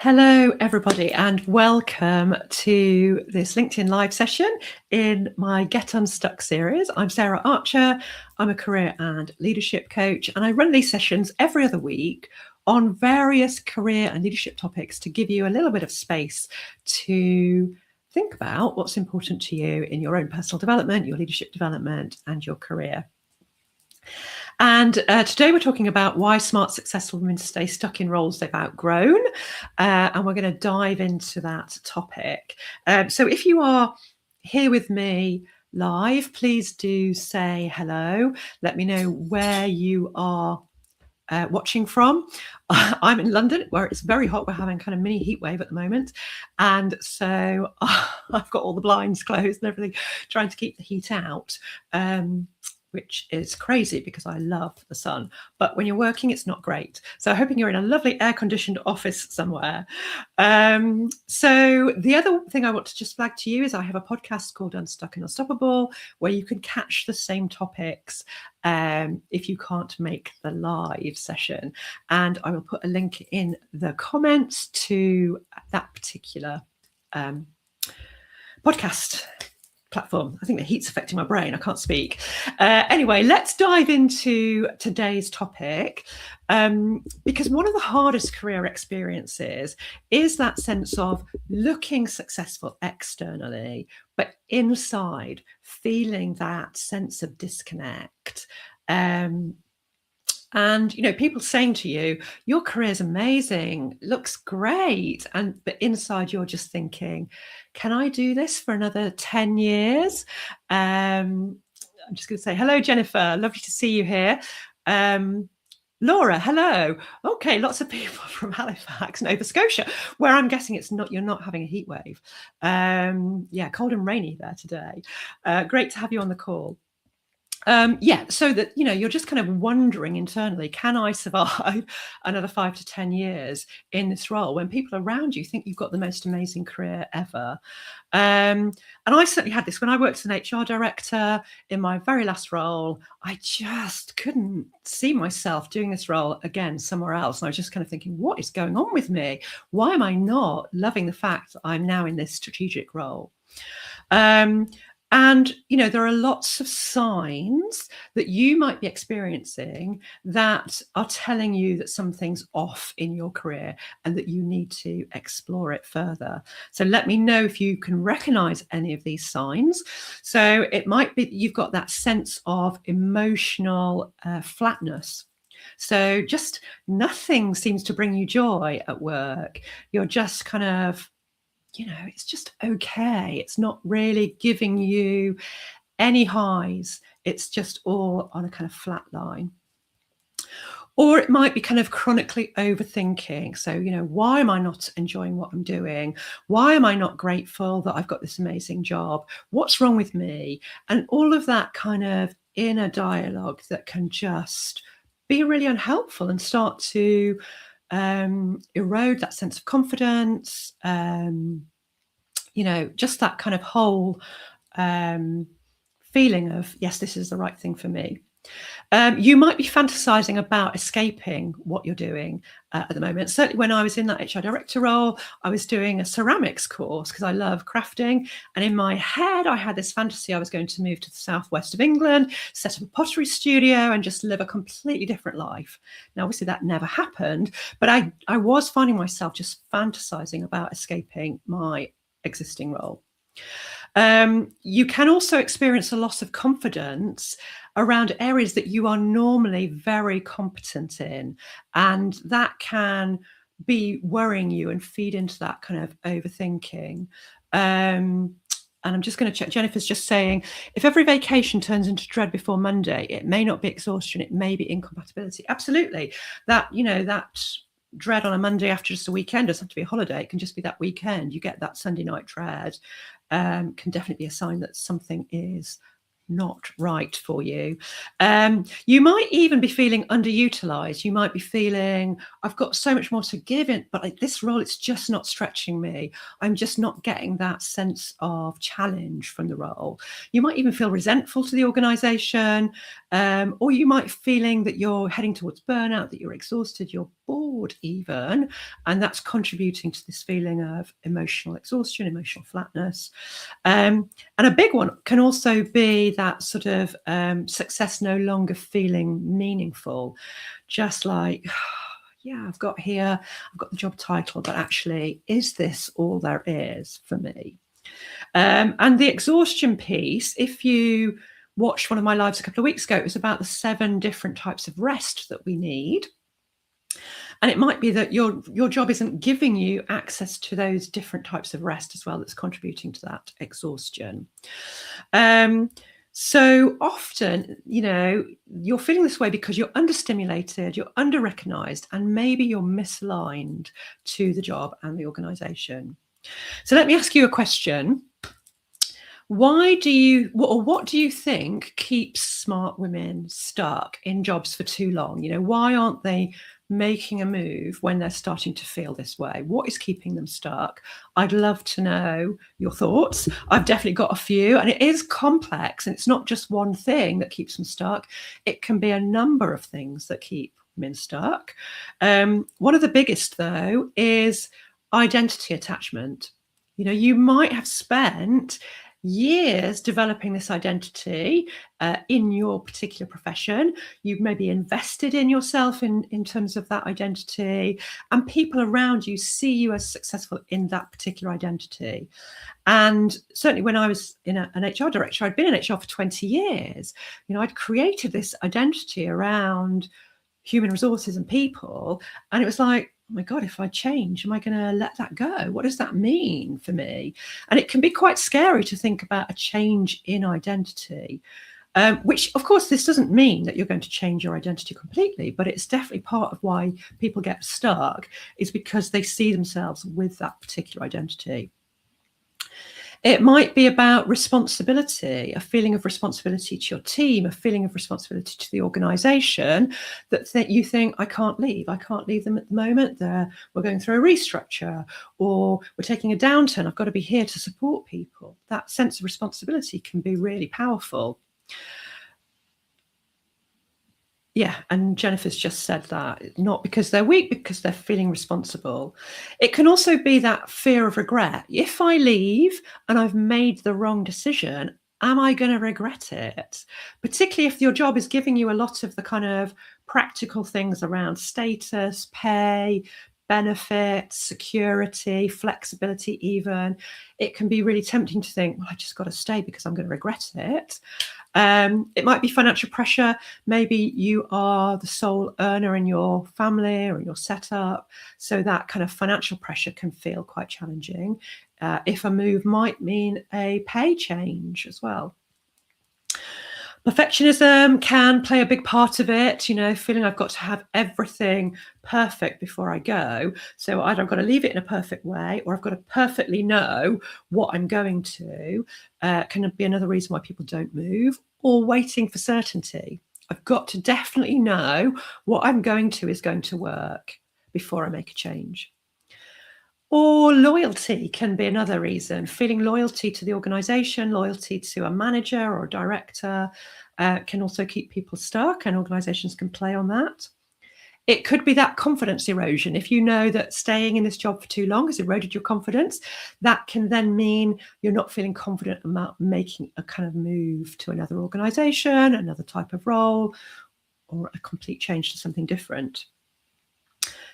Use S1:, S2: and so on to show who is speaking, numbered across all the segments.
S1: Hello, everybody, and welcome to this LinkedIn Live session in my Get Unstuck series. I'm Sarah Archer. I'm a career and leadership coach, and I run these sessions every other week on various career and leadership topics to give you a little bit of space to think about what's important to you in your own personal development, your leadership development, and your career. And today we're talking about why smart, successful women stay stuck in roles they've outgrown. And we're going to dive into that topic. So if you are here with me live, please do say hello. Let me know where you are watching from. I'm in London, where it's very hot. We're having kind of mini heat wave at the moment. And so I've got all the blinds closed and everything, trying to keep the heat out. Which is crazy because I love the sun. But when you're working, it's not great. So hoping you're in a lovely air-conditioned office somewhere. So the other thing I want to just flag to you is I have a podcast called Unstuck and Unstoppable, where you can catch the same topics if you can't make the live session. And I will put a link in the comments to that particular podcast platform. I think the heat's affecting my brain. I can't speak. Anyway, let's dive into today's topic, because one of the hardest career experiences is that sense of looking successful externally, but inside feeling that sense of disconnect. And, people saying to you, your career's amazing, looks great. But inside you're just thinking, can I do this for another 10 years? I'm just going to say, hello, Jennifer. Lovely to see you here. Laura, hello. Okay, lots of people from Halifax, Nova Scotia, where I'm guessing you're not having a heat wave. Yeah, cold and rainy there today. Great to have you on the call. So that, you're just kind of wondering internally, can I survive another 5 to 10 years in this role when people around you think you've got the most amazing career ever? And I certainly had this when I worked as an HR director in my very last role. I just couldn't see myself doing this role again somewhere else. And I was just kind of thinking, what is going on with me? Why am I not loving the fact that I'm now in this strategic role? And, there are lots of signs that you might be experiencing that are telling you that something's off in your career and that you need to explore it further. So let me know if you can recognize any of these signs. So it might be that you've got that sense of emotional flatness. So just nothing seems to bring you joy at work. You're just kind of, it's just okay. It's not really giving you any highs. It's just all on a kind of flat line. Or it might be kind of chronically overthinking. So, why am I not enjoying what I'm doing? Why am I not grateful that I've got this amazing job? What's wrong with me? And all of that kind of inner dialogue that can just be really unhelpful and start to erode that sense of confidence, just that kind of whole feeling of, yes, this is the right thing for me. You might be fantasizing about escaping what you're doing at the moment. Certainly when I was in that HR director role, I was doing a ceramics course because I love crafting. And in my head, I had this fantasy I was going to move to the southwest of England, set up a pottery studio and just live a completely different life. Now, obviously that never happened, but I was finding myself just fantasizing about escaping my existing role. You can also experience a loss of confidence around areas that you are normally very competent in, and that can be worrying you and feed into that kind of overthinking. And I'm just going to check. Jennifer's just saying, if every vacation turns into dread before Monday, it may not be exhaustion, it may be incompatibility. Absolutely. That dread on a Monday after just a weekend doesn't have to be a holiday. It can just be that weekend. You get that Sunday night dread. Can definitely be a sign that something is not right for you. You might even be feeling underutilized. You might be feeling, I've got so much more to give in, but like this role, it's just not stretching me. I'm just not getting that sense of challenge from the role. You might even feel resentful to the organization, or you might feeling that you're heading towards burnout, that you're exhausted, you're bored, ignored even, and that's contributing to this feeling of emotional exhaustion, emotional flatness. And a big one can also be that sort of success no longer feeling meaningful, just like, yeah, I've got the job title, but actually, is this all there is for me? And the exhaustion piece, if you watched one of my lives a couple of weeks ago, it was about the 7 different types of rest that we need. And it might be that your job isn't giving you access to those different types of rest as well, that's contributing to that exhaustion. So often, you're feeling this way because you're understimulated, you're under-recognized, and maybe you're misaligned to the job and the organization. So let me ask you a question. What do you think keeps smart women stuck in jobs for too long? Why aren't they making a move when they're starting to feel this way? What is keeping them stuck? I'd love to know your thoughts. I've definitely got a few, and it is complex, and it's not just one thing that keeps them stuck. It can be a number of things that keep women stuck. One of the biggest, though, is identity attachment. You might have spent years developing this identity in your particular profession. You've maybe invested in yourself in terms of that identity, and people around you see you as successful in that particular identity. And certainly when I was an HR director, I'd been in HR for 20 years. I'd created this identity around human resources and people, and it was like, oh my God, if I change, am I going to let that go? What does that mean for me? And it can be quite scary to think about a change in identity, which, of course, this doesn't mean that you're going to change your identity completely, but it's definitely part of why people get stuck, is because they see themselves with that particular identity. It might be about responsibility, a feeling of responsibility to your team, a feeling of responsibility to the organization, that you think, I can't leave them at the moment. We're going through a restructure, or we're taking a downturn. I've got to be here to support people. That sense of responsibility can be really powerful. Yeah, and Jennifer's just said that, not because they're weak, because they're feeling responsible. It can also be that fear of regret. If I leave and I've made the wrong decision, am I going to regret it? Particularly if your job is giving you a lot of the kind of practical things around status, pay, benefits, security, flexibility even. It can be really tempting to think, well, I just got to stay because I'm going to regret it. It might be financial pressure. Maybe you are the sole earner in your family or in your setup, so that kind of financial pressure can feel quite challenging. If a move might mean a pay change as well. Perfectionism can play a big part of it, feeling I've got to have everything perfect before I go. So either I've got to leave it in a perfect way, or I've got to perfectly know what I'm going to. Can be another reason why people don't move, or waiting for certainty. I've got to definitely know what I'm going to is going to work before I make a change. Or loyalty can be another reason. Feeling loyalty to the organization, loyalty to a manager or a director can also keep people stuck, and organizations can play on that. It could be that confidence erosion. If you know that staying in this job for too long has eroded your confidence, that can then mean you're not feeling confident about making a kind of move to another organization, another type of role, or a complete change to something different.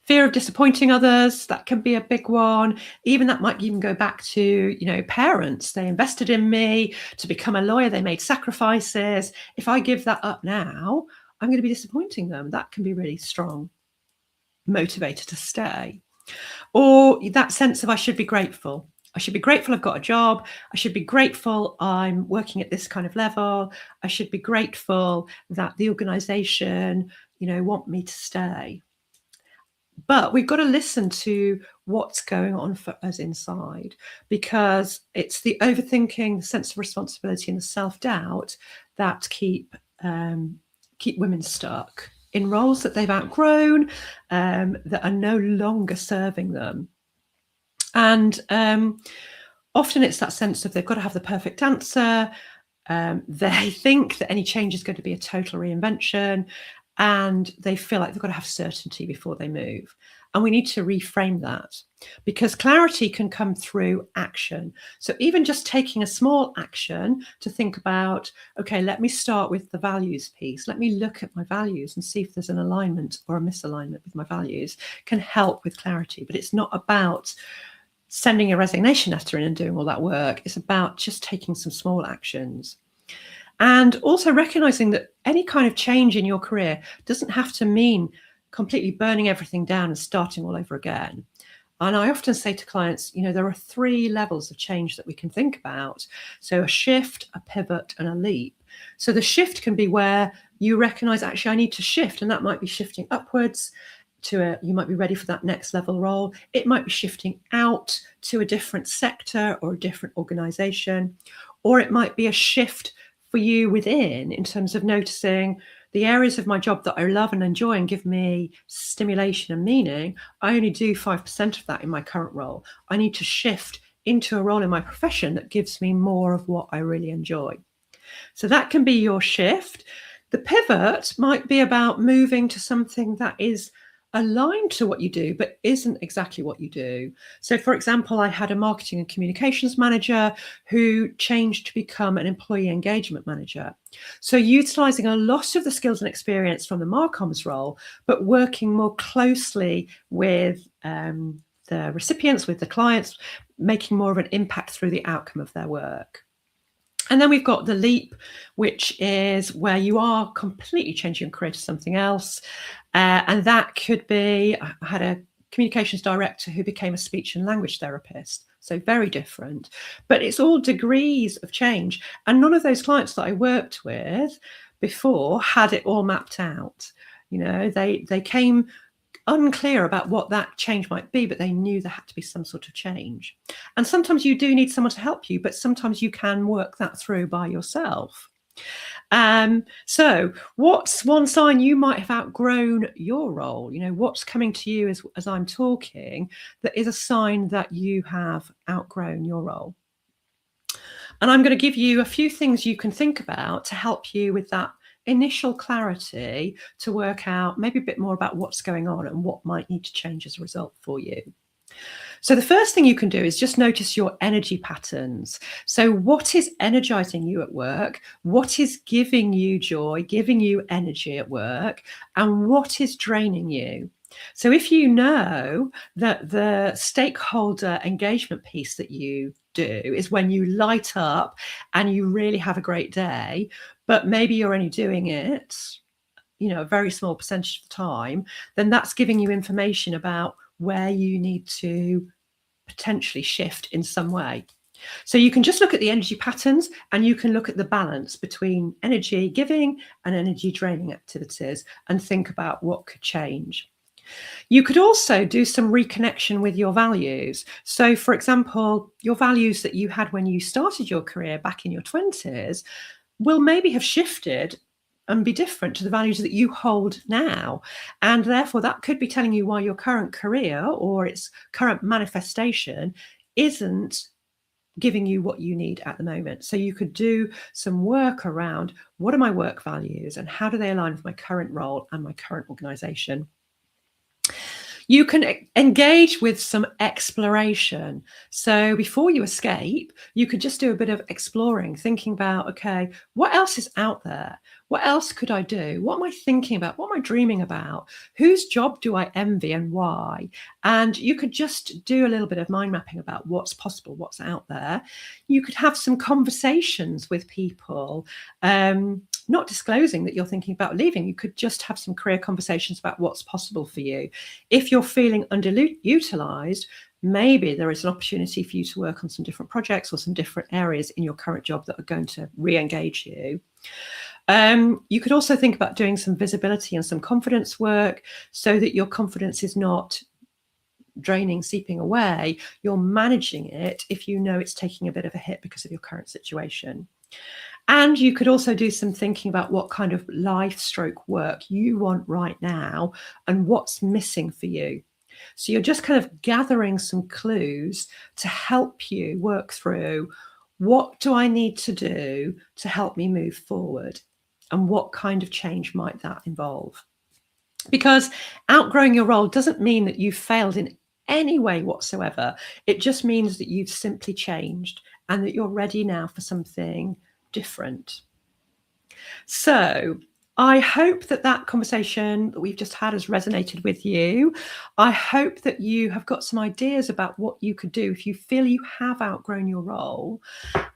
S1: Fear of disappointing others, that can be a big one. Even that might even go back to, parents. They invested in me to become a lawyer. They made sacrifices. If I give that up now, I'm going to be disappointing them. That can be really strong motivator to stay. Or that sense of I should be grateful. I should be grateful I've got a job. I should be grateful I'm working at this kind of level. I should be grateful that the organization, want me to stay. But we've got to listen to what's going on for us inside, because it's the overthinking, the sense of responsibility, and the self-doubt that keep women stuck in roles that they've outgrown, that are no longer serving them. And often it's that sense of they've got to have the perfect answer. They think that any change is going to be a total reinvention. and they feel like they've got to have certainty before they move. And we need to reframe that, because clarity can come through action. So even just taking a small action to think about, okay, let me start with the values piece. Let me look at my values and see if there's an alignment or a misalignment with my values, can help with clarity. But it's not about sending a resignation letter in and doing all that work. It's about just taking some small actions. And also recognizing that any kind of change in your career doesn't have to mean completely burning everything down and starting all over again. And I often say to clients, there are 3 levels of change that we can think about. So a shift, a pivot, and a leap. So the shift can be where you recognize, actually, I need to shift. And that might be shifting upwards you might be ready for that next level role. It might be shifting out to a different sector or a different organization. Or it might be a shift for you within, in terms of noticing the areas of my job that I love and enjoy and give me stimulation and meaning. I only do 5% of that in my current role. I need to shift into a role in my profession that gives me more of what I really enjoy. So that can be your shift. The pivot might be about moving to something that is aligned to what you do, but isn't exactly what you do. So, for example, I had a marketing and communications manager who changed to become an employee engagement manager. So utilizing a lot of the skills and experience from the Marcoms role, but working more closely with the recipients, with the clients, making more of an impact through the outcome of their work. And then we've got the leap, which is where you are completely changing your career to something else. And that could be, I had a communications director who became a speech and language therapist. So very different, but it's all degrees of change. And none of those clients that I worked with before had it all mapped out. They came unclear about what that change might be, but they knew there had to be some sort of change. And sometimes you do need someone to help you, but sometimes you can work that through by yourself. So what's one sign you might have outgrown your role? What's coming to you as I'm talking that is a sign that you have outgrown your role? And I'm going to give you a few things you can think about to help you with that initial clarity, to work out maybe a bit more about what's going on and what might need to change as a result for you. So the first thing you can do is just notice your energy patterns. So what is energizing you at work? What is giving you joy, giving you energy at work? And what is draining you? So if you know that the stakeholder engagement piece that you do is when you light up and you really have a great day, but maybe you're only doing it, a very small percentage of the time, then that's giving you information about where you need to potentially shift in some way. So you can just look at the energy patterns, and you can look at the balance between energy giving and energy draining activities and think about what could change. You could also do some reconnection with your values. So, for example, your values that you had when you started your career back in your 20s will maybe have shifted and be different to the values that you hold now. And therefore, that could be telling you why your current career or its current manifestation isn't giving you what you need at the moment. So you could do some work around, what are my work values and how do they align with my current role and my current organization? You can engage with some exploration. So before you escape, you could just do a bit of exploring, thinking about, okay, what else is out there? What else could I do? What am I thinking about? What am I dreaming about? Whose job do I envy and why? And you could just do a little bit of mind mapping about what's possible, what's out there. You could have some conversations with people, not disclosing that you're thinking about leaving. You could just have some career conversations about what's possible for you. If you're feeling underutilized, maybe there is an opportunity for you to work on some different projects or some different areas in your current job that are going to re-engage you. You could also think about doing some visibility and some confidence work so that your confidence is not draining, seeping away. You're managing it if you know it's taking a bit of a hit because of your current situation. And you could also do some thinking about what kind of life stroke work you want right now and what's missing for you. So you're just kind of gathering some clues to help you work through, what do I need to do to help me move forward? and what kind of change might that involve? Because outgrowing your role doesn't mean that you've failed in any way whatsoever. It just means that you've simply changed and that you're ready now for something different. So I hope that that conversation that we've just had has resonated with you. I hope that you have got some ideas about what you could do if you feel you have outgrown your role.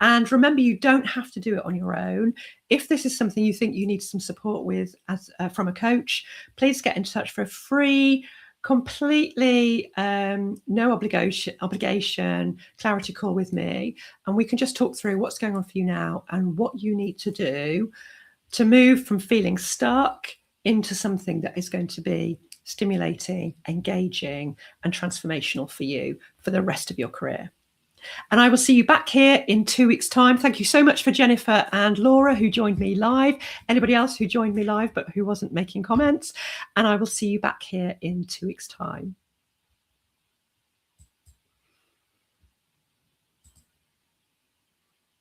S1: And remember, you don't have to do it on your own. If this is something you think you need some support with as from a coach, please get in touch for a free, completely no obligation clarity call with me, and we can just talk through what's going on for you now and what you need to do to move from feeling stuck into something that is going to be stimulating, engaging, and transformational for you for the rest of your career. And I will see you back here in 2 weeks' time. Thank you so much for Jennifer and Laura, who joined me live. Anybody else who joined me live but who wasn't making comments. And I will see you back here in 2 weeks' time.